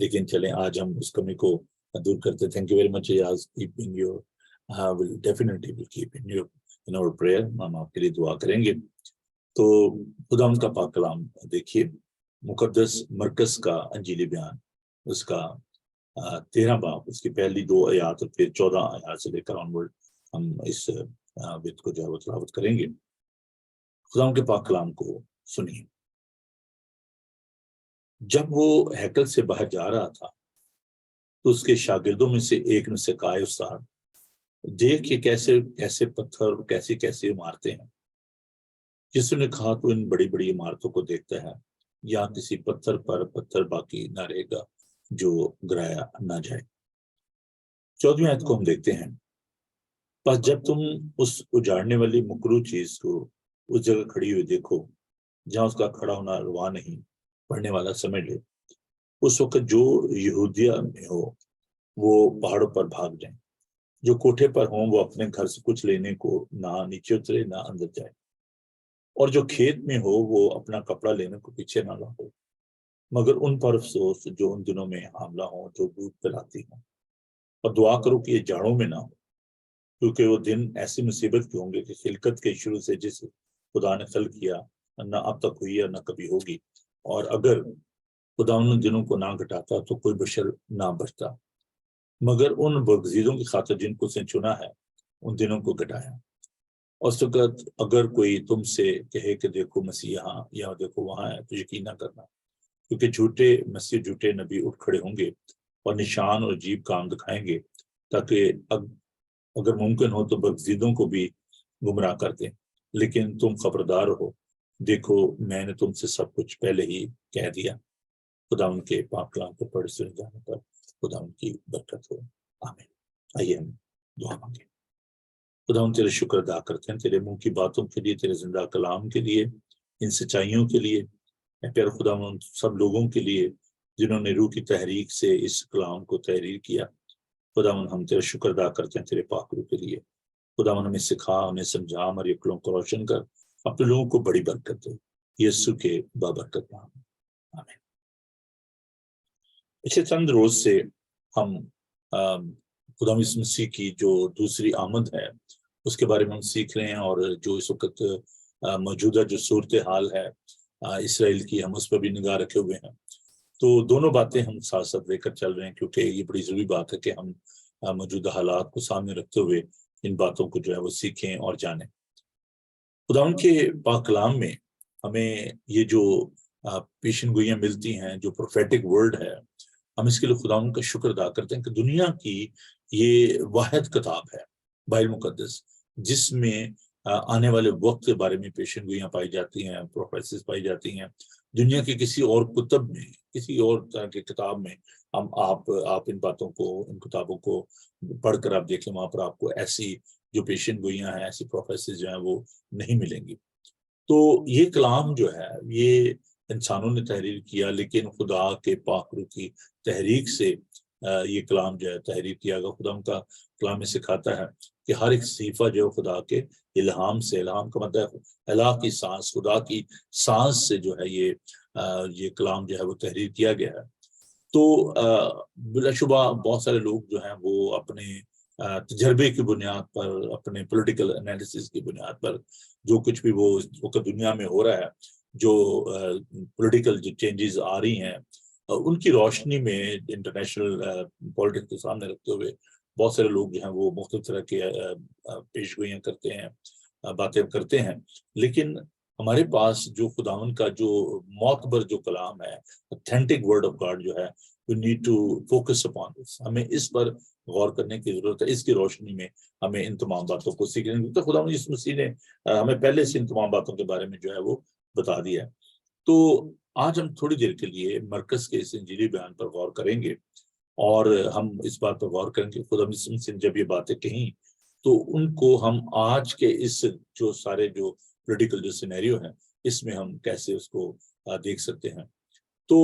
لیکن چلیں آج ہم اس کمی کو دور کرتے. Thank you very much Ayaz. Keeping your will definitely will keep in your in اور پریئر. ہم آپ کے لیے دعا کریں گے. تو خدا ان کا پاک کلام دیکھیے, مقدس مرکز کا انجیلی بیان, اس کا 13 باب, اس کی پہلی 2 آیات اور پھر 14 آیات سے لے کر آنورڈ ہم اس وقت کو جو ہے وہ تلاوت کریں گے. خدا ان کے پاک کلام کو سنیے. جب وہ ہیکل سے باہر جا رہا تھا تو اس کے شاگردوں میں سے ایک نے سے کہا, استاد دیکھ کہ کیسے کیسے پتھر کیسی کیسی عمارتیں ہیں. جس نے کہا تو ان بڑی بڑی عمارتوں کو دیکھتا ہے, یا کسی پتھر پر پتھر باقی نہ رہے گا جو گرایا نہ جائے. 14ویں آیت کو ہم دیکھتے ہیں. بس جب تم اس اجاڑنے والی مکروہ چیز کو اس جگہ کھڑی ہوئی دیکھو جہاں اس کا کھڑا ہونا روا نہیں, پڑھنے والا سمجھ لے, اس وقت جو یہودیہ میں ہو وہ پہاڑوں پر بھاگ جائیں, جو کوٹھے پر ہوں وہ اپنے گھر سے کچھ لینے کو نہ نیچے اترے نہ اندر جائے, اور جو کھیت میں ہو وہ اپنا کپڑا لینے کو پیچھے نہ لو, مگر ان پر افسوس جو ان دنوں میں حاملہ ہوں جو دودھ پلاتی ہوں. اور دعا کرو کہ یہ جاڑوں میں نہ ہو, کیونکہ وہ دن ایسی مصیبت کے ہوں گے کہ خلقت کے شروع سے جس خدا نے خلق کیا نہ اب تک ہوئی ہے نہ کبھی ہوگی, اور اگر خدا ان دنوں کو نہ گھٹاتا تو کوئی بشر نہ بچتا, مگر ان برگزیدوں کی خاطر جن کو اس نے چنا ہے ان دنوں کو گھٹایا. اور اس وقت اگر کوئی تم سے کہے کہ دیکھو مسیح یہاں یا دیکھو وہاں ہے تو یقین نہ کرنا, کیونکہ جھوٹے مسیح جھوٹے نبی اٹھ کھڑے ہوں گے اور نشان اور عجیب کام دکھائیں گے, تاکہ اگر ممکن ہو تو برگزیدوں کو بھی گمراہ کر دیں. لیکن تم خبردار ہو, دیکھو میں نے تم سے سب کچھ پہلے ہی کہہ دیا. خدا ان کے پاک کلام کو پڑھ سن جانے پر خدا ان کی برکت ہو. آمین. آئیے ہم دعا مانگیں. خدا ہم تیرے شکر ادا کرتے ہیں تیرے منہ کی باتوں کے لیے, تیرے زندہ کلام کے لیے, ان سچائیوں کے لیے. اے پیارے خدا ان سب لوگوں کے لیے جنہوں نے روح کی تحریک سے اس کلام کو تحریر کیا. خدا ہم تیرے شکر ادا کرتے ہیں تیرے پاک روح کے لیے. خدا ہمیں سکھا, ہمیں سمجھا, ہماری عقلوں کو روشن کر, اپنے لوگوں کو بڑی برکت دے, یسوع کے بابرکت نام. آمین. پچھلے چند روز سے ہم خدا یسوع مسیح کی جو دوسری آمد ہے اس کے بارے میں ہم سیکھ رہے ہیں, اور جو اس وقت موجودہ جو صورتحال ہے اسرائیل کی, ہم اس پر بھی نگاہ رکھے ہوئے ہیں. تو دونوں باتیں ہم ساتھ ساتھ لے کر چل رہے ہیں, کیونکہ یہ بڑی ضروری بات ہے کہ ہم موجودہ حالات کو سامنے رکھتے ہوئے ان باتوں کو جو ہے وہ سیکھیں اور جانیں. خدا ان کے پاک کلام میں ہمیں یہ جو پیشن گوئیاں ملتی ہیں, جو پروفیٹک ورڈ ہے, ہم اس کے لیے خدا ان کا شکر ادا کرتے ہیں کہ دنیا کی یہ واحد کتاب ہے بائبل مقدس, جس میں آنے والے وقت کے بارے میں پیشن گوئیاں پائی جاتی ہیں, پروفیسز پائی جاتی ہیں. دنیا کے کسی اور کتب میں, کسی اور طرح کی کتاب میں آپ ان باتوں کو, ان کتابوں کو پڑھ کر آپ دیکھیں, وہاں پر آپ کو ایسی جو پیشن گوئیاں ہیں, ایسی پروفیسز جو ہیں وہ نہیں ملیں گی. تو یہ کلام جو ہے یہ انسانوں نے تحریر کیا, لیکن خدا کے پاک روح کی تحریک سے یہ کلام جو ہے تحریر کیا گیا. خدا ان کا کلام میں سکھاتا ہے کہ ہر ایک صحیفہ جو ہے خدا کے الہام سے, الہام کا مطلب الہ کی سانس, خدا کی سانس سے جو ہے یہ کلام جو ہے وہ تحریر کیا گیا ہے. تو بلا شبہ بہت سارے لوگ جو ہیں وہ اپنے تجربے کی بنیاد پر, اپنے پولیٹیکل انالیسس کی بنیاد پر, جو کچھ بھی وہ اس وقت دنیا میں ہو رہا ہے, جو پولیٹیکل جو چینجز آ رہی ہیں, ان کی روشنی میں انٹرنیشنل پولیٹکس کو سامنے رکھتے ہوئے بہت سارے لوگ جو ہیں وہ مختلف طرح کے پیش گوئیاں کرتے ہیں, باتیں کرتے ہیں. لیکن ہمارے پاس جو خداوند کا جو معتبر جو کلام ہے, اتھینٹک ورڈ آف گاڈ جو ہے, we need to focus upon this. ہمیں اس پر غور کرنے کی ضرورت ہے. اس کی روشنی میں ہمیں ان تمام باتوں کو سیکھنے کی. تو خداوند یسوع مسیح نے ہمیں پہلے سے ان تمام باتوں کے بارے میں جو ہے وہ بتا دیا ہے. تو آج ہم تھوڑی دیر کے لیے مرکز کے اس انجیلی بیان پر غور کریں گے, اور ہم اس بات پر غور کریں گے خدا یسوع مسیح نے جب یہ باتیں کہیں تو ان کو ہم آج کے اس جو سارے جو پولیٹیکل جو سینیریو ہیں اس میں ہم کیسے اس کو دیکھ سکتے ہیں. تو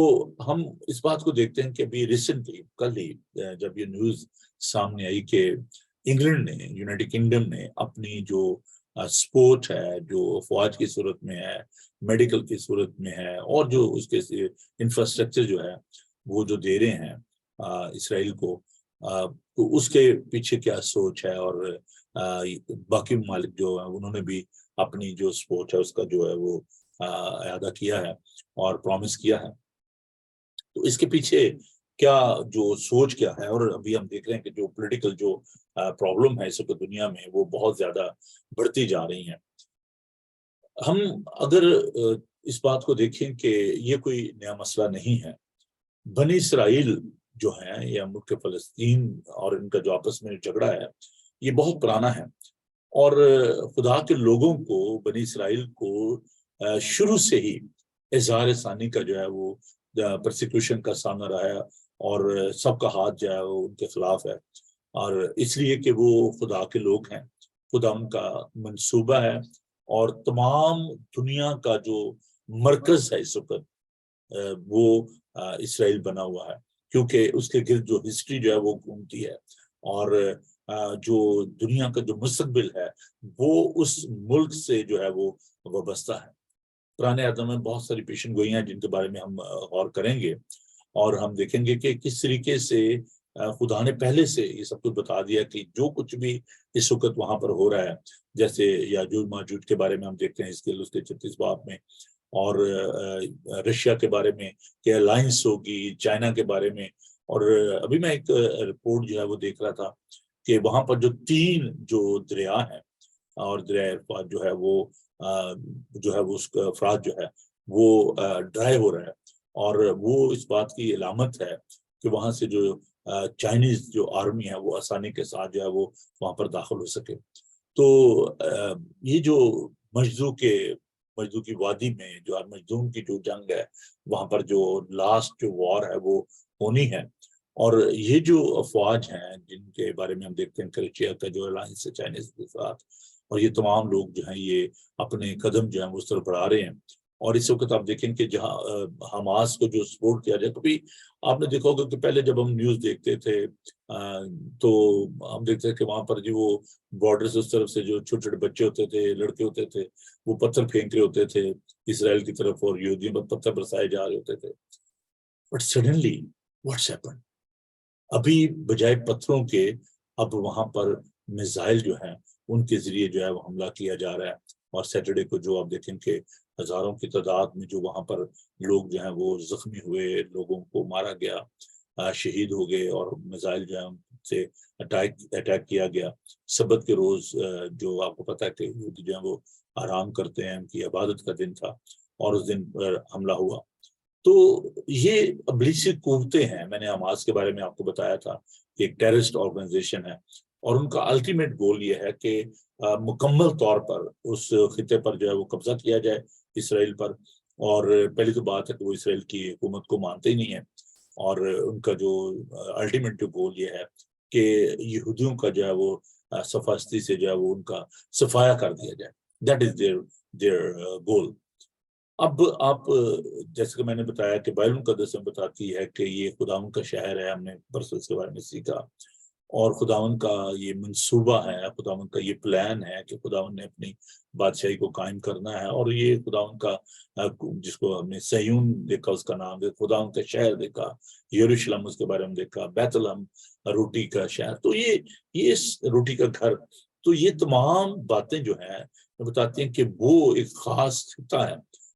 ہم اس بات کو دیکھتے ہیں کہ ابھی ریسنٹلی کل ہی جب یہ نیوز سامنے آئی کہ انگلینڈ نے, یونائٹڈ کنگڈم نے اپنی جو سپورٹ ہے, جو فوج کی صورت میں ہے, میڈیکل کی صورت میں ہے, اور جو اس کے انفراسٹرکچر جو ہے وہ جو دے رہے ہیں اسرائیل کو، تو اس کے پیچھے کیا سوچ ہے، اور باقی ممالک جو ہیں انہوں نے بھی اپنی جو سوچ ہے اس کا جو ہے وہ اعادہ کیا ہے اور پرومس کیا ہے. تو اس کے پیچھے کیا جو سوچ کیا ہے، اور ابھی ہم دیکھ رہے ہیں کہ جو پولیٹیکل جو پرابلم ہے اس وقت دنیا میں وہ بہت زیادہ بڑھتی جا رہی ہیں. ہم اگر اس بات کو دیکھیں کہ یہ کوئی نیا مسئلہ نہیں ہے. بنی اسرائیل جو ہیں یا ملک فلسطین اور ان کا جو آپس میں جھگڑا ہے یہ بہت پرانا ہے، اور خدا کے لوگوں کو، بنی اسرائیل کو شروع سے ہی اظہار ثانی کا جو ہے وہ پرسیکیوشن کا سامنا رہا ہے، اور سب کا ہاتھ جو ہے وہ ان کے خلاف ہے. اور اس لیے کہ وہ خدا کے لوگ ہیں، خدا ان کا منصوبہ ہے، اور تمام دنیا کا جو مرکز ہے اس وقت وہ اسرائیل بنا ہوا ہے، کیونکہ اس کے گرد جو ہسٹری جو ہے وہ گھومتی ہے، اور جو دنیا کا جو مستقبل ہے وہ اس ملک سے جو ہے وہ وابستہ ہے. پرانے عہد میں بہت ساری پیشن گوئیاں جن کے بارے میں ہم غور کریں گے، اور ہم دیکھیں گے کہ کس طریقے سے خدا نے پہلے سے یہ سب کچھ بتا دیا کہ جو کچھ بھی اس وقت وہاں پر ہو رہا ہے، جیسے یاجوج ماجوج کے بارے میں ہم دیکھتے ہیں اس کے 36 باب میں، اور رشیا کے بارے میں کہ الائنس ہوگی، چائنا کے بارے میں. اور ابھی میں ایک رپورٹ جو ہے وہ دیکھ رہا تھا کہ وہاں پر جو 3 جو دریا ہیں، اور دریا ارفات جو ہے وہ جو ہے وہ اس کا افراد جو ہے وہ ڈرائی ہو رہا ہے، اور وہ اس بات کی علامت ہے کہ وہاں سے جو چائنیز جو آرمی ہے وہ آسانی کے ساتھ جو ہے وہ وہاں پر داخل ہو سکے. تو یہ جو مجدو کی وادی میں جو مجدون کی جو جنگ ہے، وہاں پر جو لاسٹ جو وار ہے وہ ہونی ہے. اور یہ جو افواج ہیں جن کے بارے میں ہم دیکھتے ہیں کرچیا کا جو الائنس ہے چائنیز کے ساتھ، اور یہ تمام لوگ جو ہیں یہ اپنے قدم جو ہیں وہ اس طرف بڑھا رہے ہیں. اور اس وقت آپ دیکھیں کہ جہاں حماس کو جو سپورٹ کیا جائے، کبھی آپ نے دیکھا ہوگا کہ پہلے جب ہم نیوز دیکھتے تھے تو ہم دیکھتے تھے کہ وہاں پر جو وہ بارڈر سے اس طرف سے جو چھوٹے چھوٹے بچے ہوتے تھے، لڑکے ہوتے تھے، وہ پتھر پھینک رہے ہوتے تھے اسرائیل کی طرف، اور یہودیوں پر پتھر برسائے جا رہے ہوتے تھے. بٹ سڈنلی واٹس ہیپن، ابھی بجائے پتھروں کے اب وہاں پر میزائل جو ہیں ان کے ذریعے جو ہے وہ حملہ کیا جا رہا ہے. اور سیٹرڈے کو جو آپ دیکھیں کہ ہزاروں کی تعداد میں جو وہاں پر لوگ جو ہیں وہ زخمی ہوئے، لوگوں کو مارا گیا، شہید ہو گئے، اور میزائل جو ہے ان سے اٹیک کیا گیا. سبت کے روز جو آپ کو پتہ ہے کہ یہودی جو ہیں وہ آرام کرتے ہیں، ان کی عبادت کا دن تھا، اور اس دن پر حملہ ہوا. تو یہ ابلیسی قوتیں ہیں. میں نے حماس کے بارے میں آپ کو بتایا تھا کہ ایک ٹیررسٹ آرگنائزیشن ہے، اور ان کا الٹیمیٹ گول یہ ہے کہ مکمل طور پر اس خطے پر جو ہے وہ قبضہ کیا جائے اسرائیل پر. اور پہلی تو بات ہے کہ وہ اسرائیل کی حکومت کو مانتے ہی نہیں ہیں، اور ان کا جو الٹیمیٹ جو گول یہ ہے کہ یہودیوں کا جو ہے وہ صفاستی سے جو ہے وہ ان کا صفایا کر دیا جائے. That is their goal. اب آپ جیسے کہ میں نے بتایا کہ بائبل المقدس میں بتاتی ہے کہ یہ خداوند کا شہر ہے، ہم نے برسلس کے بارے میں سیکھا، اور خداوند کا یہ منصوبہ ہے، خداوند کا یہ پلان ہے کہ خداوند نے اپنی بادشاہی کو قائم کرنا ہے. اور یہ خداوند کا جس کو ہم نے سیون دیکھا، اس کا نام دیکھا، خداوند کا شہر دیکھا، یروشلم اس کے بارے میں دیکھا، بیت لحم روٹی کا شہر، تو یہ روٹی کا گھر. تو یہ تمام باتیں جو ہیں بتاتی ہیں کہ وہ ایک خاص خطہ ہے،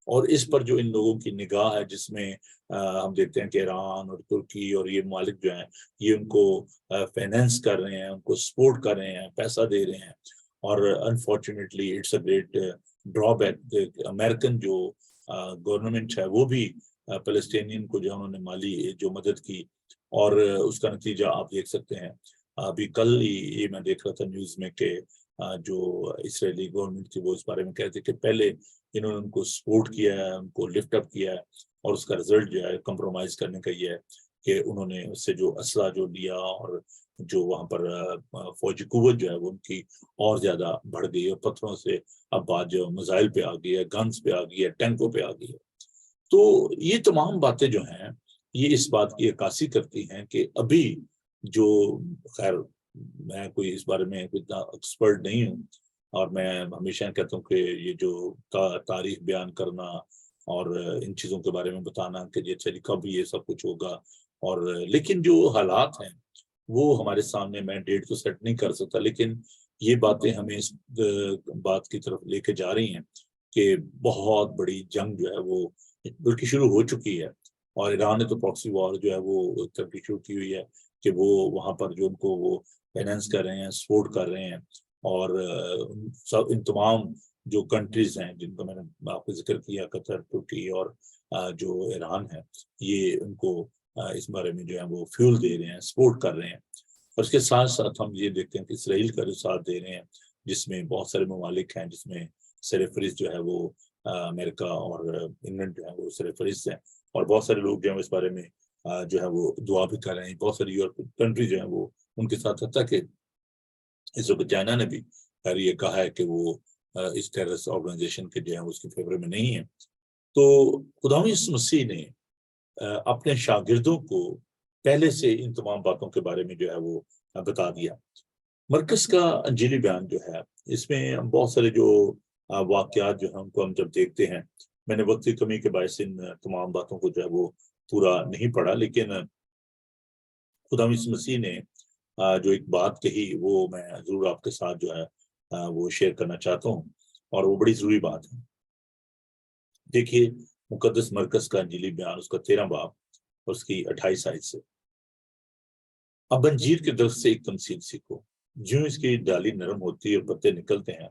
اور اس پر جو ان لوگوں کی نگاہ ہے، جس میں ہم دیکھتے ہیں کہ ایران اور ترکی اور یہ ممالک جو ہیں یہ ان کو فائنینس کر رہے ہیں، ان کو سپورٹ کر رہے ہیں، پیسہ دے رہے ہیں. اور unfortunately it's a great drawback. American جو گورنمنٹ ہے وہ بھی فلسطینین کو جو انہوں نے مالی جو مدد کی، اور اس کا نتیجہ آپ دیکھ سکتے ہیں. ابھی کل یہ میں دیکھ رہا تھا نیوز میں کہ جو اسرائیلی گورنمنٹ تھی وہ اس بارے میں کہتے کہ پہلے انہوں نے ان کو سپورٹ کیا ہے، ان کو لفٹ اپ کیا ہے، اور اس کا رزلٹ جو ہے کمپرومائز کرنے کا یہ ہے کہ انہوں نے اس سے جو اسلحہ جو لیا، اور جو وہاں پر فوجی قوت جو ہے وہ ان کی اور زیادہ بڑھ گئی، اور پتھروں سے اب بات جو میزائل پہ آ گئی ہے، گنز پہ آ گئی ہے، ٹینکوں پہ آ گئی ہے. تو یہ تمام باتیں جو ہیں یہ اس بات کی عکاسی کرتی ہیں کہ ابھی جو خیر میں کوئی اس بارے میں اتنا ایکسپرٹ نہیں ہوں، اور میں ہمیشہ کہتا ہوں کہ یہ جو تاریخ بیان کرنا اور ان چیزوں کے بارے میں بتانا کہ یہ چلیے کب یہ سب کچھ ہوگا. اور لیکن جو حالات ہیں وہ ہمارے سامنے، میں ڈیٹ تو سیٹ نہیں کر سکتا، لیکن یہ باتیں ہمیں اس بات کی طرف لے کے جا رہی ہیں کہ بہت بڑی جنگ جو ہے وہ بلکہ شروع ہو چکی ہے. اور ایران نے تو پراکسی وار جو ہے وہ ترقی شروع کی ہوئی ہے کہ وہ وہاں پر جو ان کو وہ فائنینس کر رہے ہیں، سپورٹ کر رہے ہیں. اور سب ان تمام جو کنٹریز ہیں جن کو میں نے آپ کو ذکر کیا، قطر، ترکی اور جو ایران ہے، یہ ان کو اس بارے میں جو ہے وہ فیول دے رہے ہیں، سپورٹ کر رہے ہیں. اور اس کے ساتھ ساتھ ہم یہ دیکھتے ہیں کہ اسرائیل کا جو ساتھ دے رہے ہیں، جس میں بہت سارے ممالک ہیں، جس میں سرفرست جو ہے وہ امریکہ اور انگلینڈ جو ہے وہ سرفرست ہیں. اور بہت سارے لوگ جو ہیں اس بارے میں جو ہے وہ دعا بھی کر رہے ہیں. بہت ساری یورپین کنٹری جو ہیں وہ ان کے ساتھ، حتیٰ کہ اس وقت چائنا نے بھی یہ کہا ہے کہ وہ اس ٹیررسٹ آرگنائزیشن کے جو ہے اس کے فیور میں نہیں ہے. تو خدا یسوع مسیح نے اپنے شاگردوں کو پہلے سے ان تمام باتوں کے بارے میں جو ہے وہ بتا دیا. مرکز کا انجیلی بیان جو ہے، اس میں بہت سارے جو واقعات جو ہیں ان کو ہم جب دیکھتے ہیں، میں نے وقت کی کمی کے باعث ان تمام باتوں کو جو ہے وہ پورا نہیں پڑھا، لیکن خدا یسوع مسیح نے جو ایک بات کہی وہ میں ضرور آپ کے ساتھ جو ہے وہ شیئر کرنا چاہتا ہوں، اور وہ بڑی ضروری بات ہے. دیکھیے مقدس مرکز کا انجیلی بیان، اس کا 13 باب اور اس کی 28 آیت سے: اب انجیر کے درخت سے ایک تمثیل سیکھو. جوں اس کی ڈالی نرم ہوتی ہے اور پتے نکلتے ہیں،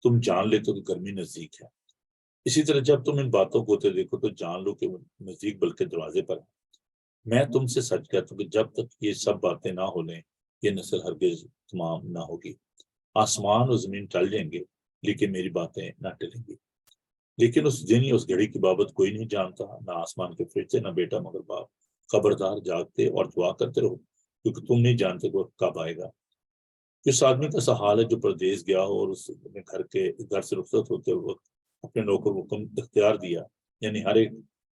تم جان لیتے ہو کہ گرمی نزدیک ہے. اسی طرح جب تم ان باتوں کو ہوتے دیکھو تو جان لو کہ وہ نزدیک بلکہ دروازے پر ہے. میں تم سے سچ کہتا ہوں کہ جب تک یہ سب باتیں نہ ہو لیں، یہ نسل ہرگز تمام نہ ہوگی. آسمان اور زمین ٹل جائیں گے لیکن میری باتیں نہ ٹلیں گی. لیکن اس دن یا اس گھڑی کی بابت کوئی نہیں جانتا، نہ آسمان کے فرشتے، نہ بیٹا مگر باپ. خبردار، جاگتے اور دعا کرتے رہو، کیونکہ تم نہیں جانتے کہ وقت کب آئے گا. اس آدمی کا ایسا حال ہے جو پردیس گیا ہو اور اس نے گھر سے رخصت ہوتے وقت اپنے نوکر کو حکم اختیار دیا، یعنی ہر ایک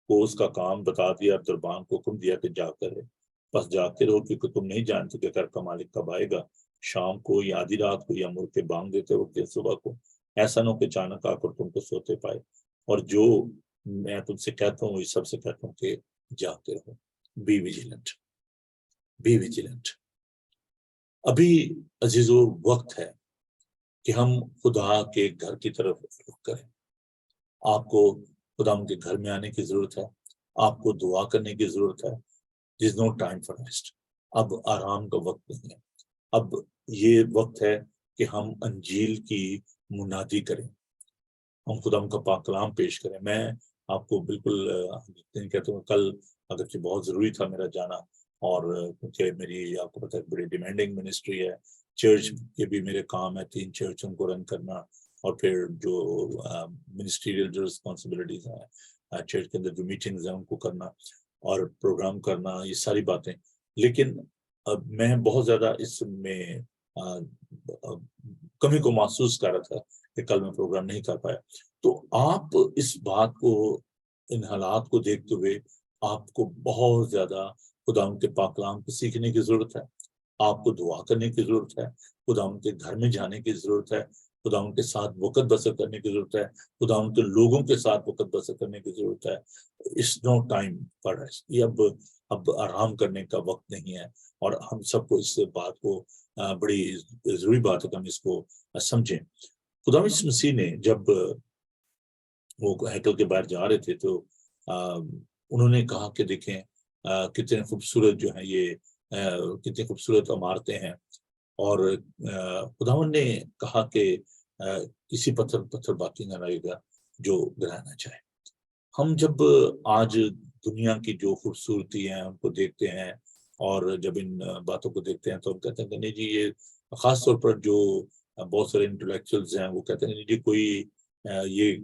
کو اس کا کام بتا دیا، اور دربان کو حکم دیا کہ جاگتے رہے. بس جاگتے رہو، کیونکہ تم نہیں جانتے کہ گھر کا مالک کب آئے گا، شام کو یا آدھی رات کو یا مر کے بانگ دیتے وقت یا صبح کو. ایسا نہ ہو کہ اچانک آ کر تم کو سوتے پائے. اور جو میں تم سے کہتا ہوں، یہ سب سے کہتا ہوں کہ جاگتے رہو. Be vigilant, be vigilant. ابھی عزیزو وقت ہے کہ ہم خدا کے گھر کی طرف رخ کریں. آپ کو خدا کے گھر میں آنے کی ضرورت ہے، آپ کو دعا کرنے کی ضرورت ہے. There is no time for rest. اب آرام کا وقت نہیں ہے. اب یہ وقت ہے کہ ہم انجیل کی منادی کریں، ہم خدا کا پاک کلام پیش کریں. میں آپ کو بالکل کہتا ہوں، کل اگرچہ بہت ضروری تھا میرا جانا، اور کیونکہ میری آپ کو پتہ ہے بڑی ڈیمانڈنگ منسٹری ہے، چرچ کے بھی میرے کام ہے، 3 چرچوں کو رن کرنا، اور پھر جو منسٹریل جو رسپانسبلٹیز ہیں چرچ کے اندر، جو میٹنگز ہیں ان کو کرنا اور پروگرام کرنا، یہ ساری باتیں. لیکن اب میں بہت زیادہ اس میں کمی کو محسوس کر رہا تھا کہ کل میں پروگرام نہیں کر پایا. تو آپ اس بات کو، ان حالات کو دیکھتے ہوئے آپ کو بہت زیادہ خدا ان کے پاک کلام کو سیکھنے کی ضرورت ہے، آپ کو دعا کرنے کی ضرورت ہے، خدا ان کے گھر میں جانے کی ضرورت ہے، خدا ان کے ساتھ وقت بسر کرنے کی ضرورت ہے، خدا ان کے لوگوں کے ساتھ وقت بسر کرنے کی ضرورت ہے. It's no time for us. یہ اب آرام کرنے کا وقت نہیں ہے. اور ہم سب کو اس بات کو بڑی ضروری بات ہے کہ ہم اس کو سمجھیں. خدا یسوع مسیح نے جب وہ ہیکل کے باہر جا رہے تھے تو انہوں نے کہا کہ دیکھیں کتنے خوبصورت جو ہیں یہ کتنی خوبصورت عمارتیں ہیں، اور خداوند نے کہا کہ کسی پتھر باقی نہ رہے گا جو گرانا چاہے. ہم جب آج دنیا کی جو خوبصورتی ہیں ان کو دیکھتے ہیں، اور جب ان باتوں کو دیکھتے ہیں تو ہم کہتے ہیں کہ نہیں جی، یہ خاص طور پر جو بہت سارے انٹلیکچوئلز ہیں وہ کہتے ہیں نہیں جی، کوئی یہ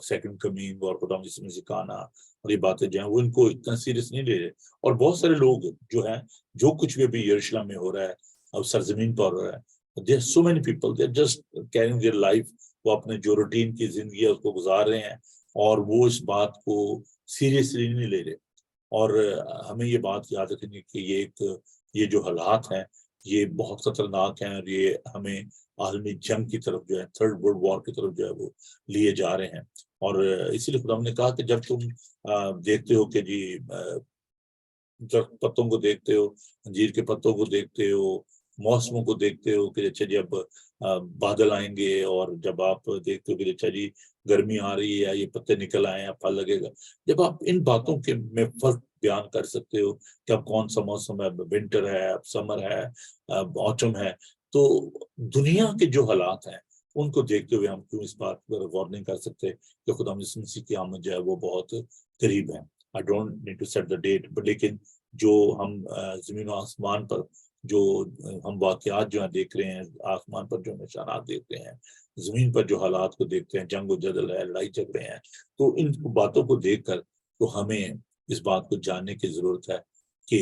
سیکنڈ کمنگ اور خدا یسوع مسیح کا آنا اور یہ باتیں جو ہیں وہ ان کو اتنا سیریس نہیں لے رہے. اور بہت سارے لوگ جو ہیں، جو کچھ بھی ابھی یروشلم میں ہو رہا ہے، اب سرزمین پر ہو رہا ہے، there are so many people, they are just carrying their life. وہ اپنے جو روٹین کی زندگی ہے اس کو گزار رہے ہیں، اور وہ اس بات کو سیریسلی نہیں لے رہے. اور ہمیں یہ بات یاد رکھنی کہ یہ جو حالات ہیں یہ بہت خطرناک ہیں، اور یہ ہمیں عالمی جنگ کی طرف جو ہے، 3rd World War کی طرف جو ہے وہ لیے جا رہے ہیں. اور اسی لیے خدا نے کہا کہ جب تم دیکھتے ہو کہ جی درخت پتوں کو دیکھتے ہو، انجیر کے پتوں کو دیکھتے ہو، موسموں کو دیکھتے ہو کہ اچھا جی اب بادل آئیں گے، اور جب آپ دیکھتے ہو کہ اچھا جی گرمی آ رہی ہے، یہ پتے نکل آئے ہیں، پھل لگے گا، جب آپ ان باتوں کے میں فرق بیان کر سکتے ہو کہ اب کون سا موسم ہے، ونٹر ہے، اب سمر ہے، اب آٹم ہے، تو دنیا کے جو حالات ہیں ان کو دیکھتے ہوئے ہم کیوں اس بات پر غور نہیں کر سکتے کہ خدا یسوع مسیح کی آمد جو ہے وہ بہت قریب ہے. I don't need to set the date, but لیکن جو ہم زمین و آسمان پر جو ہم واقعات جو ہیں دیکھ رہے ہیں، آسمان پر جو نشانات دیکھتے ہیں، زمین پر جو حالات کو دیکھتے ہیں، جنگ و جدل ہے، لڑائی جھگڑے ہیں، تو ان باتوں کو دیکھ کر تو ہمیں اس بات کو جاننے کی ضرورت ہے کہ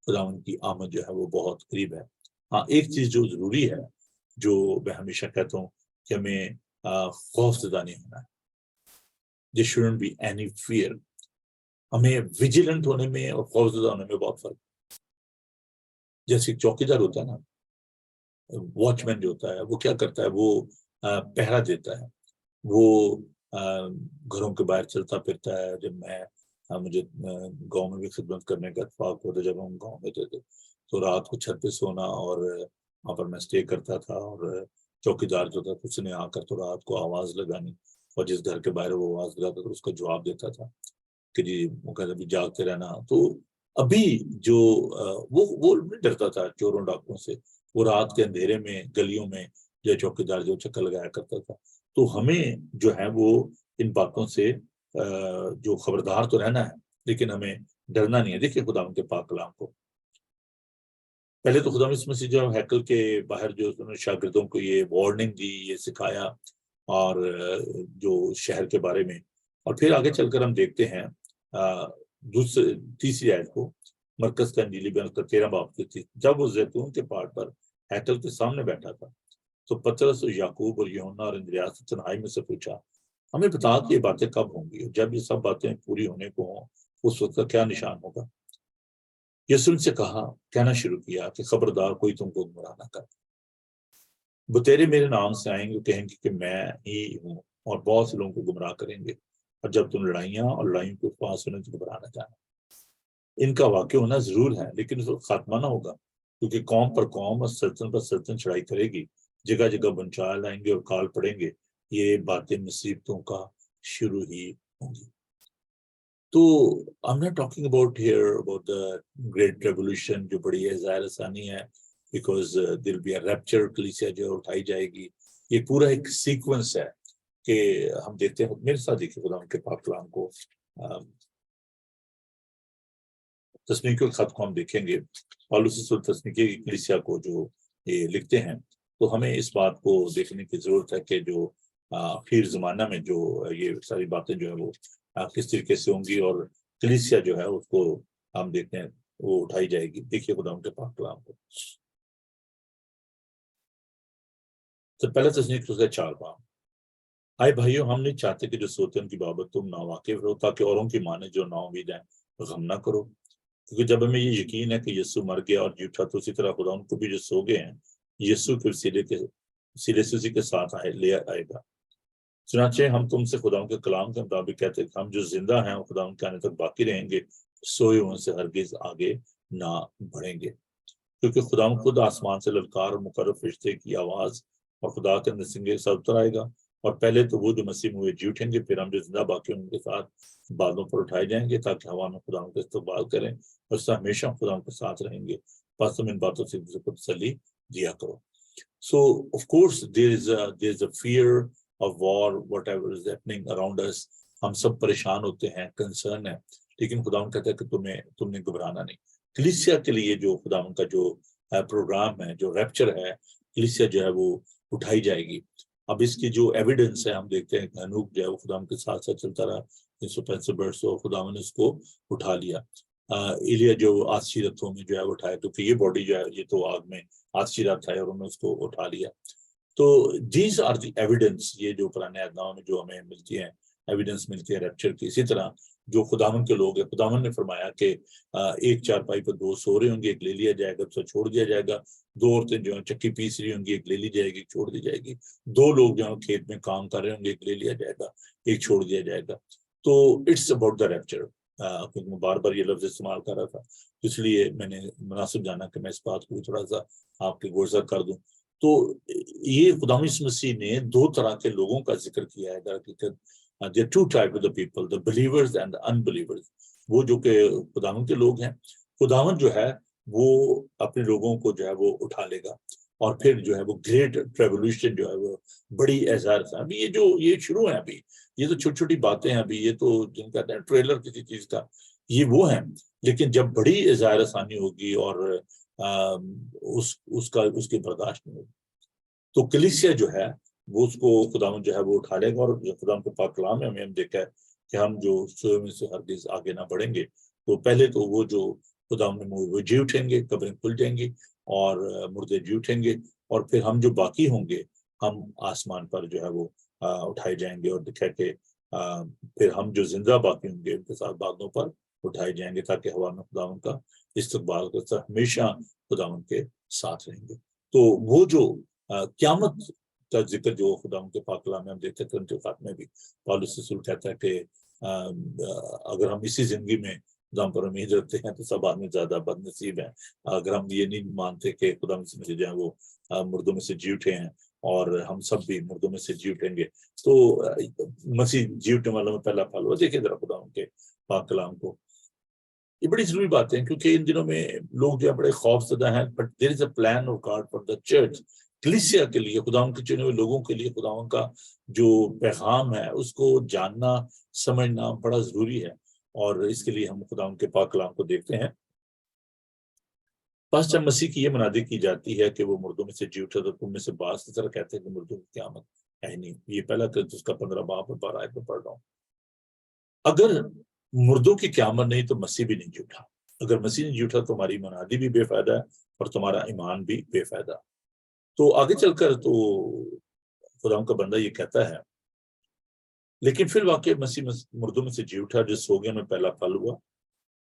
خداوند کی آمد جو ہے وہ بہت قریب ہے. ہاں، ایک چیز جو ضروری ہے، جو میں ہمیشہ کہتا ہوں کہ ہمیں خوف زدہ نہیں ہونا ہے. There shouldn't be any fear. ہمیں ویجیلنٹ ہونے میں اور خوفزدہ ہونے میں بہت فرق ہے. جیسے چوکی دار ہوتا ہے نا، واچ مین جو ہوتا ہے وہ کیا کرتا ہے، وہ پہرا دیتا ہے، وہ گھروں کے باہر چلتا پھرتا ہے. جب میں مجھے گاؤں میں بھی خدمت کرنے کا اتفاق ہوتا، جب ہم گاؤں میں تھے تو رات کو چھت پہ سونا، اور وہاں پر میں اسٹے کرتا تھا، اور چوکی دار جو تھا اس نے آ کر تو رات کو آواز لگانی، اور جس گھر کے باہر وہ آواز لگاتا تھا اس کا جواب دیتا تھا کہ جی وہ کہتا بھی جاگتے رہنا. تو ابھی جو وہ نہیں ڈرتا تھا چوروں ڈاکوں سے، وہ رات کے اندھیرے میں گلیوں میں جو چوکی دار جو چکر لگایا کرتا تھا. تو ہمیں جو ہے وہ ان باتوں سے جو خبردار تو رہنا ہے، لیکن ہمیں ڈرنا نہیں ہے. دیکھیے خدا ان کے پاک کلام کو، پہلے تو خدا یسوع مسیح جو ہیکل کے باہر جو شاگردوں کو یہ وارننگ دی، یہ سکھایا، اور جو شہر کے بارے میں، اور پھر آگے چل کر ہم دیکھتے ہیں تیسری آیت کو، مرکز کا انجیلی بیان کا 13 باب کی تھی. جب وہ زیتون کے پہاڑ پر ہیکل کے سامنے بیٹھا تھا تو پطرس اور یعقوب اور یوحنا اور اندریاس نے تنہائی میں سے پوچھا، ہمیں بتا کہ یہ باتیں کب ہوں گی، اور جب یہ سب باتیں پوری ہونے کو ہوں اس وقت کا کیا نشان ہوگا؟ یسوع سے کہنا شروع کیا کہ خبردار کوئی تم کو گمراہ نہ کر. وہ تیرے میرے نام سے آئیں گے، کہیں گے کہ میں ہی ہوں، اور بہت سے لوگوں کو گمراہ کریں گے. اور جب تم لڑائیاں اور لڑائیوں کے پاس ہونے تو گھبرانا جانا. ان کا واقع ہونا ضرور ہے، لیکن اس وقت خاتمہ نہ ہوگا، کیونکہ قوم پر قوم اور سلطنت پر سلطنت چڑھائی کرے گی، جگہ جگہ بنچال آئیں گے اور کال پڑیں گے. یہ باتیں مصیبتوں کا شروع ہی ہوں گی. تو I'm not talking about here about the great revolution جو بڑی ہے ظاہر ثانی ہے، because there will be a rapture، کلیسیا جو اٹھائی جائے گی. یہ پورا ایک سیکوینس ہے کہ ہم دیکھتے ہیں. میرے ساتھ دیکھیں خدا کے پاک کلام کو، تسنیکیوں کے خط کو ہم دیکھیں گے. پالوس رسول تسنیکی کی کلیسیا کو جو یہ لکھتے ہیں، تو ہمیں اس بات کو دیکھنے کی ضرورت ہے کہ جو پھر زمانہ میں جو یہ ساری باتیں جو ہے وہ کس طریقے سے ہوں گی، اور کلیسیا جو ہے اس کو ہم دیکھتے ہیں وہ اٹھائی جائے گی. دیکھیے خدا ان کے پاک کلام کو. تو پہلا تسنیک 4 باب. آئے بھائیو، ہم نہیں چاہتے کہ جو سوتے ان کی بابت تم ناواقف رہو، تاکہ اوروں کی مانے جو نا امید ہیں غم نہ کرو. کیونکہ جب ہمیں یہ یقین ہے کہ یسوع مر گیا اور جی اٹھا، تو اسی طرح خدا ان کو بھی جو سو گئے ہیں یسوع کے سلے سے اسی کے ساتھ لے آئے گا. چنانچہ ہم تم سے خدا کے کلام کے مطابق کہتے ہیں کہ ہم جو زندہ ہیں وہ خدا ان کے آنے تک باقی رہیں گے، سوئے ان سے ہرگز آگے نہ بڑھیں گے. کیونکہ خدا خود آسمان سے للکار اور مقرر فرشتے کی آواز اور خدا کے نسنگے سے اتر آئے گا، اور پہلے تو وہ جو مسیح میں ہوئے جی اٹھیں گے، پھر ہم جو زندہ باقی ان کے ساتھ بادلوں پر اٹھائے جائیں گے، تاکہ ہوا میں خدا کا استقبال کریں، اور اس سے ہمیشہ خدا کے ساتھ رہیں گے. بس تم ان باتوں سے تسلی دیا کرو. So of course there is a fear of war, whatever is happening around us. ہم سب پریشان ہوتے ہیں، کنسرن ہے، لیکن خدا کہتا ہے کہ تم نے گھبرانا نہیں. کلیسیا کے لیے جو خدا کا جو پروگرام ہے، جو ریپچر ہے، کلیسیا جو ہے وہ اٹھائی جائے گی. اب اس کی جو ایویڈنس ہے ہم دیکھتے ہیں کہ ہنوک جو ہے وہ خدا کے ساتھ ساتھ چلتا رہا 365 برس، اور خدا نے اس کو اٹھا لیا. ایلیا جو آسچی رتھوں میں جو ہے اٹھایا، کیونکہ یہ باڈی جو ہے یہ تو آگ میں آسچی رتھ ہے، اور انہوں نے اس کو اٹھا لیا. تو دیز آر دی ایویڈنس، یہ جو پرانے اعداد میں جو ہمیں ملتی ہیں ایویڈنس ملتی ہے ریپچر کی. اسی طرح جو خداون کے لوگ ہیں، خداون نے فرمایا کہ ایک چارپائی پر دو سو رہے ہوں گے، ایک لے لیا جائے گا، دوسرا چھوڑ دیا جائے گا، دو عورتیں جو ہیں چکی پیس رہی ہوں گی، ایک لے لی جائے گی، ایک چھوڑ دی جائے گی، دو لوگ جو ہیں کھیت میں کام کر رہے ہوں گے، ایک لے لیا جائے گا، ایک چھوڑ دیا جائے گا۔ تو اٹس اباؤٹ دا ریپچر، کیونکہ میں بار بار یہ لفظ استعمال کر رہا تھا، اس لیے میں نے مناسب جانا کہ میں اس بات کو تھوڑا سا آپ کے گوشزد کر دوں۔ تو یہ خدا یسوع مسیح نے دو طرح کے لوگوں کا ذکر کیا ہے در حقیقت۔ there are two types of the people, the believers and the unbelievers۔ وہ جو کہ خداوند کے لوگ ہیں، خداوند جو ہے وہ اپنے لوگوں کو جو ہے وہ اٹھا لے گا، اور پھر جو ہے وہ گریٹ ریولوشن جو ہے وہ بڑی اعزاز ہے۔ ابھی یہ شروع ہے، ابھی یہ تو چھوٹی چھوٹی باتیں ہیں، ابھی یہ تو جن کہتے ہیں ٹریلر کسی چیز کا، یہ وہ ہیں، لیکن جب بڑی اظہار ثانی ہوگی اور اس کی برداشت نہیں ہوگی، تو کلیسیا جو ہے وہ اس کو خداوند جو ہے وہ اٹھا لے گا۔ اور خداوند کے پاک کلام میں ہم دیکھا ہے کہ ہم جو سوئے میں سے ہرگز آگے نہ بڑھیں گے، تو پہلے تو وہ جو خداوند نے وہ جی اٹھیں گے، قبریں کھل جائیں گی اور مردے جی اٹھیں گے، اور پھر ہم جو باقی ہوں گے ہم آسمان پر جو ہے وہ اٹھائے جائیں گے، اور دکھا کہ پھر ہم جو زندہ باقی ہوں گے ان کے ساتھ بادلوں پر اٹھائے جائیں گے، تاکہ ہوا میں خداوند کا استقبال کرتے ہمیشہ خداوند کے ساتھ رہیں گے۔ تو وہ جو قیامت کا ذکر جو خدا کے پاک کلام میں ہم دیکھتے ہیں، کرنٹی خط میں بھی پالوس رسول کہتا ہے کہ اگر ہم اسی زندگی میں خدا پر امید رکھتے ہیں تو سب آدمی زیادہ بد نصیب ہیں۔ اگر ہم یہ نہیں مانتے کہ خدا مسیح جو ہیں وہ مردوں میں سے جی اٹھے ہیں اور ہم سب بھی مردوں میں سے جی اٹھیں گے، تو مسیح جی اٹھنے والوں میں پہلا پھل ہوا۔ دیکھیں ذرا خدا کے پاک کلام کو، یہ بڑی ضروری بات ہے، کیونکہ ان دنوں میں لوگ جو ہے بڑے خوف زدہ ہیں، but there is a plan of God for the church, کلیسیا کے لیے، خداوند کے چنے ہوئے لوگوں کے لیے خداوند کا جو پیغام ہے اس کو جاننا سمجھنا بڑا ضروری ہے، اور اس کے لیے ہم خداوند کے پاک کلام کو دیکھتے ہیں۔ پس جب مسیح کی یہ منادی کی جاتی ہے کہ وہ مردوں میں سے جی اٹھا، تو تم میں سے بعض کی طرح کہتے ہیں کہ مردوں کی قیامت ہے نہیں۔ یہ پہلا کرنٹیس کا 15 باب اور 12 آیت میں پڑھ رہا ہوں۔ اگر مردوں کی قیامت نہیں تو مسیح بھی نہیں جی اٹھا۔ اگر مسیح نہیں جی اٹھا تو ہماری منادی بھی بے فائدہ ہے اور تمہارا ایمان بھی بے فائدہ۔ تو آگے چل کر تو خدا کا بندہ یہ کہتا ہے، لیکن پھر واقع مسیح مردوں میں سے جی اٹھا، جس سوگے میں پہلا پھل ہوا،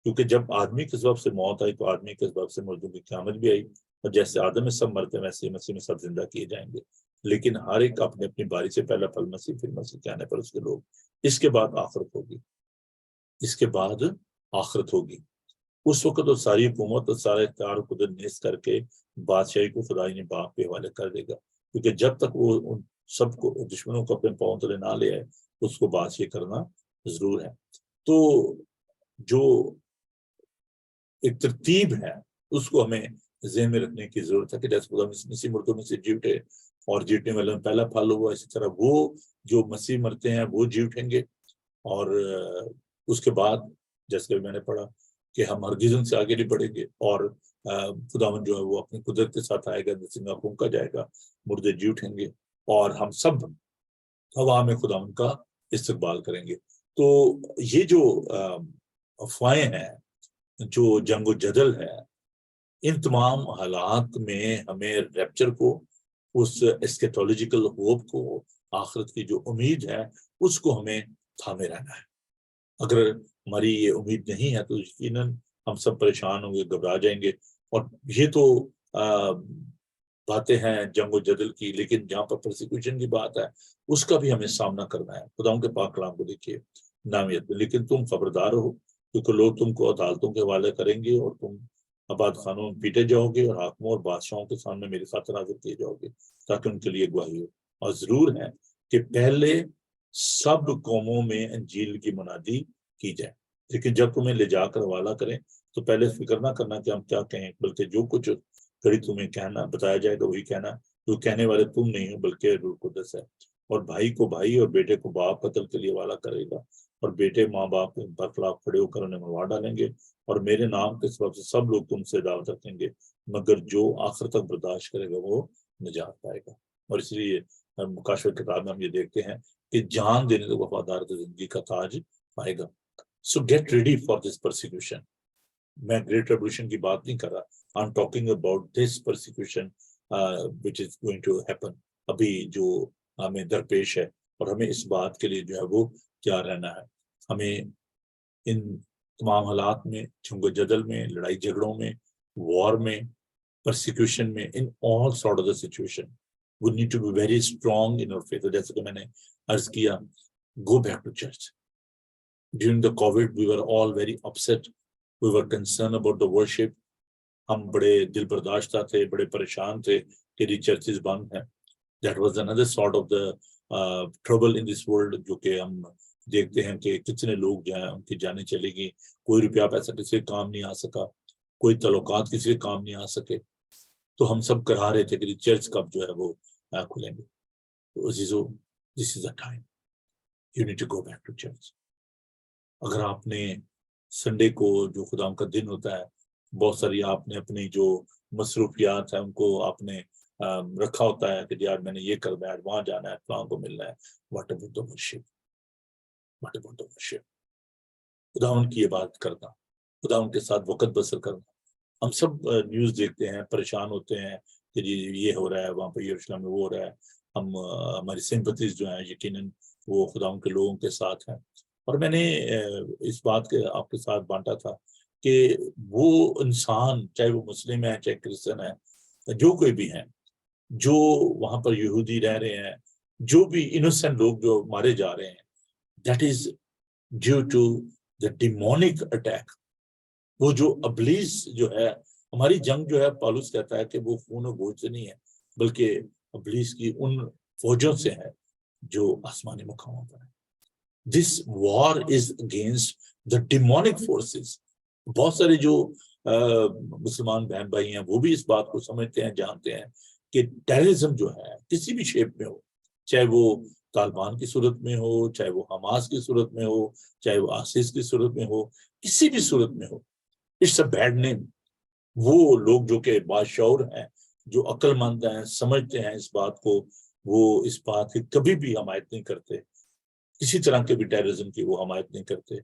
کیونکہ جب آدمی کے سبب سے موت آئی تو آدمی کے سبب سے مردوں کی قیامت بھی آئی، اور جیسے آدم میں سب مرتے ویسے مسیح میں سب زندہ کیے جائیں گے، لیکن ہر ایک اپنی اپنی باری سے پہلا پھل مسیح، پھر مسیح کے آنے پر اس کے لوگ، اس کے بعد آخرت ہوگی، اس کے بعد آخرت ہوگی۔ اس وقت وہ ساری حکومت اور سارے اختیار و قدرت نیز کر کے بادشاہی کو خدائی نے باپ کے حوالے کر دے گا، کیونکہ جب تک وہ ان سب کو دشمنوں کو اپنے پاؤں تلے نہ لے آئے اس کو بادشاہی کرنا ضرور ہے۔ تو جو ایک ترتیب ہے اس کو ہمیں ذہن میں رکھنے کی ضرورت ہے کہ جیسے خدا مسیح مردوں میں سے جی اٹھے اور جی اٹھنے والوں میں پہلا پھل ہوا، اسی طرح وہ جو مسیح مرتے ہیں وہ جی اٹھیں گے، اور اس کے بعد جیسے کہ میں نے پڑھا کہ ہم ہرگز ان سے آگے نہیں بڑھیں گے، اور خداوند جو ہے وہ اپنی قدرت کے ساتھ آئے گا، سنگا پھونکا جائے گا، مردے جی اٹھیں گے، اور ہم سب ہوا میں خداوند کا استقبال کریں گے۔ تو یہ جو افواہیں ہیں، جو جنگ و جدل ہے، ان تمام حالات میں ہمیں ریپچر کو، اس اسکیٹولوجیکل ہوپ کو، آخرت کی جو امید ہے اس کو ہمیں تھامے رہنا ہے۔ اگر ہماری یہ امید نہیں ہے تو یقیناً ہم سب پریشان ہوں گے، گھبرا جائیں گے، اور یہ تو باتیں ہیں جنگ و جدل کی، لیکن جہاں پر پرسیکیوشن کی بات ہے اس کا بھی ہمیں سامنا کرنا ہے۔ خدا ان کے پاک کلام کو دیکھیے نامیت میں، لیکن تم خبردار ہو، کیونکہ لوگ تم کو عدالتوں کے حوالے کریں گے اور تم آباد خانوں میں پیٹے جاؤ گے، اور حاکموں اور بادشاہوں کے سامنے میری خاطر حاضر کیے جاؤ گے تاکہ ان کے لیے گواہی ہو۔ اور ضرور ہے کہ پہلے سب قوموں میں انجیل کی منادی کی جائے، لیکن جب تمہیں لے جا کر حوالہ کریں تو پہلے فکر نہ کرنا کہ ہم کیا کہیں، بلکہ جو کچھ کڑی تمہیں کہنا بتایا جائے گا وہی کہنا، جو کہنے والے تم نہیں ہو بلکہ روح القدس ہے۔ اور بھائی کو بھائی اور بیٹے کو باپ قتل کے لیے حوالہ کرے گا، اور بیٹے ماں باپ کے برخلاف کھڑے ہو کر انہیں مروا ڈالیں گے، اور میرے نام کے سبب سے سب لوگ تم سے دعوت رکھیں گے، مگر جو آخر تک برداشت کرے گا وہ نجات پائے گا۔ اور اس لیے مکاشفہ کتاب میں ہم یہ دیکھتے ہیں کہ جان دینے تو وفادار تو زندگی کا تاج پائے گا۔ So get ready for this persecution. میں گریٹ ریولیوشن کی بات نہیں کر رہا، I am talking about this persecution which is going to happen, ابھی جو ہمیں درپیش ہے، اور ہمیں اس بات کے لیے جو ہے وہ کیا رہنا ہے۔ ہمیں ان تمام حالات میں، جنگ و جدل میں، لڑائی جھگڑوں میں، وار میں، پرسیکیوشن میں، in all sort of the situation we need to be very strong in our faith. جیسے کہ میں نے عرض کیا، go back to church. During the COVID we were all very upset, we were concerned about the worship. ہم بڑے دل برداشتہ تھے، بڑے پریشان تھے کہ یہ چرچز بند ہیں. That was another sort of the trouble in this world، جو کہ ہم دیکھتے ہیں کہ کتنے لوگ جو ہیں ان کی جانیں چلے گی، کوئی روپیہ پیسہ کسی کے کام نہیں آ سکا، کوئی تعلقات کسی کے کام نہیں آ سکے. تو ہم سب کرا رہے تھے کہ چرچ کب جو ہے وہ کھلیں گے. This is the time you need to go back to church. اگر آپ نے سنڈے کو جو خدا کا دن ہوتا ہے، بہت ساری آپ نے اپنی جو مصروفیات ہیں ان کو آپ نے رکھا ہوتا ہے کہ یار میں نے یہ کرنا ہے، وہاں جانا ہے، فلاں کو ملنا ہے. What about the worship? What about the worship? خدا ان کی عبادت کرنا، خدا ان کے ساتھ وقت بسر کرنا. ہم سب نیوز دیکھتے ہیں، پریشان ہوتے ہیں کہ جی یہ ہو رہا ہے وہاں پہ، یروشلم میں وہ ہو رہا ہے. ہماری سمپتیز جو ہیں یقیناً وہ خدا ان کے لوگوں کے ساتھ ہیں. اور میں نے اس بات کے آپ کے ساتھ بانٹا تھا کہ وہ انسان، چاہے وہ مسلم ہے چاہے کرسچن ہے، جو کوئی بھی ہیں، جو وہاں پر یہودی رہ رہے ہیں، جو بھی انوسنٹ لوگ جو مارے جا رہے ہیں، that is due to the demonic attack. وہ جو ابلیس جو ہے، ہماری جنگ جو ہے پالوس کہتا ہے کہ وہ خون و گوشت سے نہیں ہے، بلکہ ابلیس کی ان فوجوں سے ہے جو آسمانی مقاموں پر ہے. This war is against the demonic forces. بہت سارے جو مسلمان بہن بھائی ہیں وہ بھی اس بات کو سمجھتے ہیں، جانتے ہیں کہ ٹیررزم جو ہے کسی بھی شیپ میں ہو، چاہے وہ طالبان کی صورت میں ہو، چاہے وہ حماس کی صورت میں ہو، چاہے وہ آسیس کی صورت میں ہو، کسی بھی صورت میں ہو، اٹس اے بیڈ نیم. وہ لوگ جو کہ باشعور ہیں، جو عقل مند ہیں، سمجھتے ہیں اس بات کو، وہ اس بات کی کبھی بھی حمایت نہیں کرتے، کسی طرح کے بھی ٹیررزم کی وہ حمایت نہیں کرتے،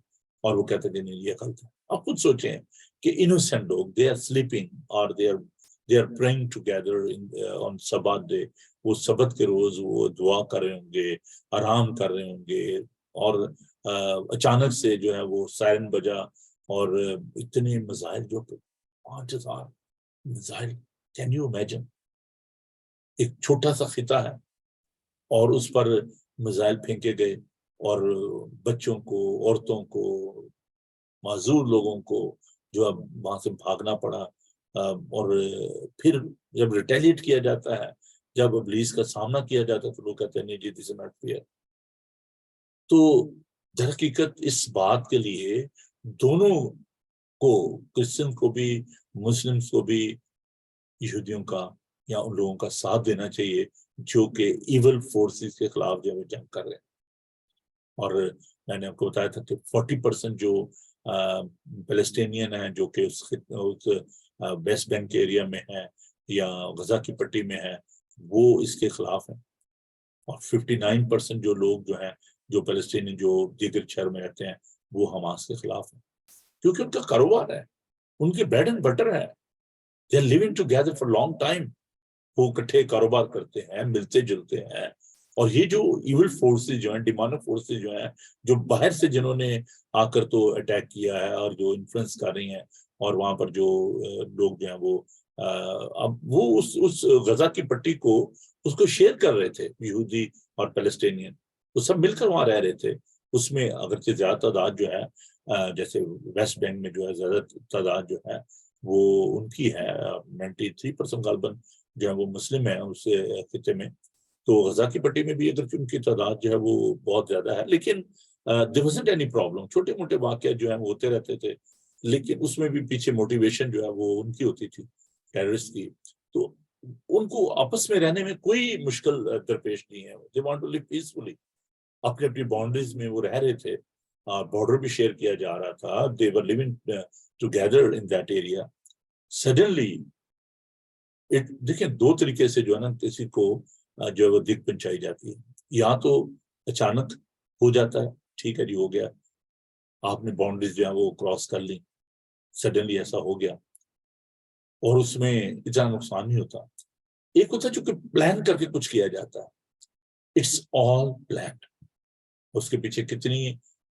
اور وہ کہتے ہیں کہ نہیں یہ غلط ہے. آپ خود سوچیں کہ انوسینٹ لوگ، دے آر سلیپنگ اور they are praying together on Sabbath day. وہ سبت کے روز وہ دعا کر رہے ہوں گے، آرام کر رہے ہوں گے، اور اچانک سے جو ہے وہ سائرن بجا، اور اتنے میزائل، جو 5,000 میزائل، کین یو امیجن؟ ایک چھوٹا سا خطہ ہے اور اس پر میزائل پھینکے گئے، اور بچوں کو، عورتوں کو، معذور لوگوں کو جو اب وہاں سے بھاگنا پڑا. اور پھر جب ریٹیلیٹ کیا جاتا ہے، جب ابلیس کا سامنا کیا جاتا ہے، تو لوگ کہتے ہیں نہیں جی دس از ناٹ فیئر. تو در حقیقت اس بات کے لیے دونوں کو، کرسچن کو بھی، مسلمس کو بھی، یہودیوں کا یا ان لوگوں کا ساتھ دینا چاہیے جو کہ ایول فورسز کے خلاف جو ہے جنگ کر رہے ہیں. اور میں نے آپ کو بتایا تھا کہ 40% جو فلسطینین ہیں جو کہ اس ویسٹ بینک کے ایریا میں ہیں یا غزہ کی پٹی میں ہیں، وہ اس کے خلاف ہیں. اور 59% جو لوگ جو ہیں، جو فلسطینی جو دیگر شہر میں رہتے ہیں، وہ حماس کے خلاف ہیں، کیونکہ ان کا کاروبار ہے، ان کے بریڈ اینڈ بٹر ہے. They are living together for a long time. وہ اکٹھے کاروبار کرتے ہیں، ملتے جلتے ہیں. اور یہ جو ایول فورسز جو ہیں، ڈیمانک فورسز جو ہیں، جو باہر سے جنہوں نے آ کر تو اٹیک کیا ہے اور جو انفلوئنس کر رہی ہیں، اور وہاں پر جو لوگ جو ہیں وہ اب وہ اس غزہ کی پٹی کو اس کو شیئر کر رہے تھے، یہودی اور فلسطینین، وہ سب مل کر وہاں رہ رہے تھے. اس میں اگرچہ زیادہ تعداد جو ہے، جیسے ویسٹ بینک میں جو ہے زیادہ تعداد جو ہے وہ ان کی ہے، 93% غالباً جو ہے وہ مسلم ہیں اس خطے میں. تو غزہ کی پٹی میں بھی اگرچہ ان کی تعداد جو ہے وہ بہت زیادہ ہے، لیکن there wasn't any problem. چھوٹے موٹے واقعات جو ہیں وہ ہوتے رہتے تھے، لیکن اس میں بھی پیچھے موٹیویشن جو ہے وہ ان کی ہوتی تھی، ٹیررسٹ کی. تو ان کو آپس میں رہنے میں کوئی مشکل درپیش نہیں ہے. they want to live peacefully. اپنی اپنی باؤنڈریز میں وہ رہ رہے تھے، بارڈر بھی شیئر کیا جا رہا تھا. they were living together in that area. suddenly دیکھیں دو طریقے سے جو ہے نا کسی کو جو ہے وہ دکھ پہنچائی جاتی ہے. یا تو اچانک ہو جاتا ہے، ٹھیک ہے جی ہو گیا، آپ نے باؤنڈریز جو ہے وہ کراس کر لی، سڈنلی ایسا ہو گیا، اور اس میں اتنا نقصان نہیں ہوتا. ایک ہوتا ہے جو کہ پلان کر کے کچھ کیا جاتا ہے، اٹس آل پلانڈ. اس کے پیچھے کتنی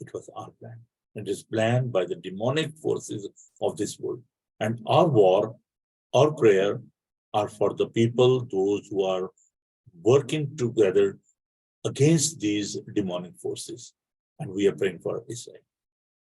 It was our plan. It is planned by the demonic forces of this world. And our war, our prayer are for the people, those who are working together against these demonic forces. And we are praying for Israel.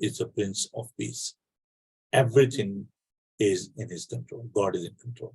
is the Prince of Peace. Everything is in his control. God is in control.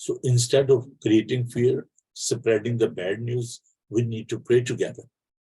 So instead of creating fear, spreading the bad news, we need to pray together.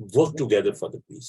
work together for the peace.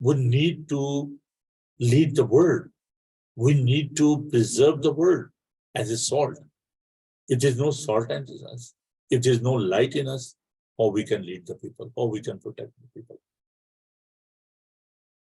We need to lead the world. We need to preserve the world as a salt. If there is no salt in us, if there is no light in us, how we can lead the people, how we can protect the people.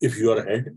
If you are head,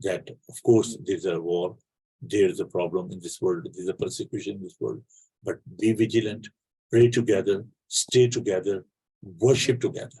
that of course there's a war, there's a problem in this world, there's a persecution in this world, but be vigilant, pray together, stay together, worship together.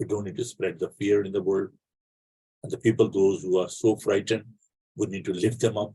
We don't need to spread the fear in the world. And the people, those who are so frightened, we need to lift them up.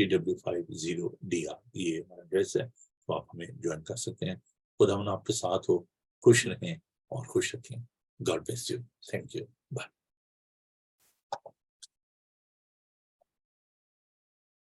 TW50DR یہ ہمارا address ہے، تو آپ ہمیں join کر سکتے ہیں. خدا آپ کے ساتھ ہو، خوش رہیں اور خوش رکھیں. God bless you. Thank you. Bye.